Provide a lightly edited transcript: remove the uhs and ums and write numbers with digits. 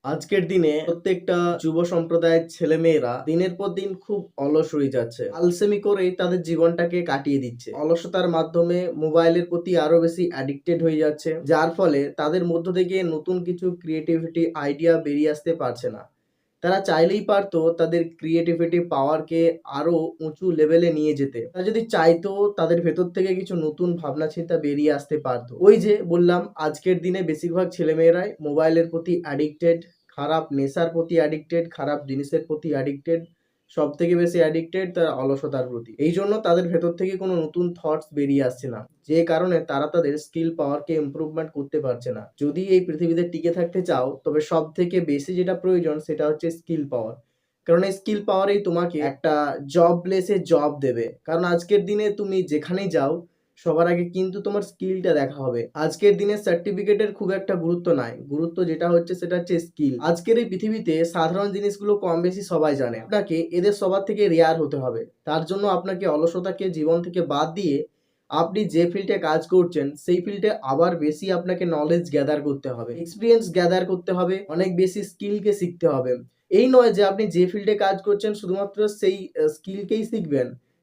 আজকের দিনে প্রত্যেকটা যুব সম্প্রদায়ের ছেলেমেয়েরা দিনের পর দিন খুব অলস হয়ে যাচ্ছে। আলসেমি করেই তাদের জীবনটাকে কাটিয়ে দিচ্ছে। অলসতার মাধ্যমে মোবাইলের প্রতি আরো বেশি অ্যাডিক্টেড হয়ে যাচ্ছে। যার ফলে তাদের মধ্য থেকে নতুন কিছু ক্রিয়েটিভিটি আইডিয়া বেরিয়ে আসতে পারছে না। তারা চাইলেই পারতো তাদের ক্রিয়েটিভিটি পাওয়ারকে আরো উঁচু লেভেলে নিয়ে যেতে। তারা যদি চাইতো তাদের ভেতর থেকে কিছু নতুন ভাবনা চিন্তা বেরিয়ে আসতে পারতো। ওই যে বললাম, আজকের দিনে বেশিরভাগ ছেলেমেয়েরাই মোবাইলের প্রতি অ্যাডিক্টেড, খারাপ নেশার প্রতি অ্যাডিক্টেড, খারাপ জিনিসের প্রতি অ্যাডিক্টেড, সব থেকে বেশি অ্যাডিক্টেড তার অলসতার প্রতি। এই জন্য তাদের ভেতর থেকে কোনো নতুন থটস বেরিয়ে আসছে না, যে কারণে তারা তাদের স্কিল পাওয়ারকে ইমপ্রুভমেন্ট করতে পারছে না। যদি এই পৃথিবীতে টিকে থাকতে চাও, তবে সব থেকে বেশি যেটা প্রয়োজন সেটা হচ্ছে স্কিল পাওয়ার। কারণ এই স্কিল পাওয়ারই তোমাকে একটা জব প্লেসে জব দেবে। কারণ আজকের দিনে তুমি যেখানেই যাও, সবার আগে কিন্তু তোমার স্কিলটা দেখা হবে। আজকের দিনে সার্টিফিকেটের খুব একটা গুরুত্ব নাই, গুরুত্ব যেটা হচ্ছে সেটা হচ্ছে স্কিল। আজকের এই পৃথিবীতে সাধারণ জিনিসগুলো কম বেশি সবাই জানে, আপনাকে এদের সবার থেকে রেয়ার হতে হবে। তার জন্য আপনাকে অলসতাকে জীবন থেকে বাদ দিয়ে আপনি যে ফিল্ডে কাজ করছেন সেই ফিল্ডে আবার বেশি আপনাকে নলেজ গ্যাদার করতে হবে, এক্সপিরিয়েন্স গ্যাদার করতে হবে, অনেক বেশি স্কিলকে শিখতে হবে। এই নয় যে আপনি যে ফিল্ডে কাজ করছেন শুধুমাত্র সেই স্কিলকেই শিখবেন।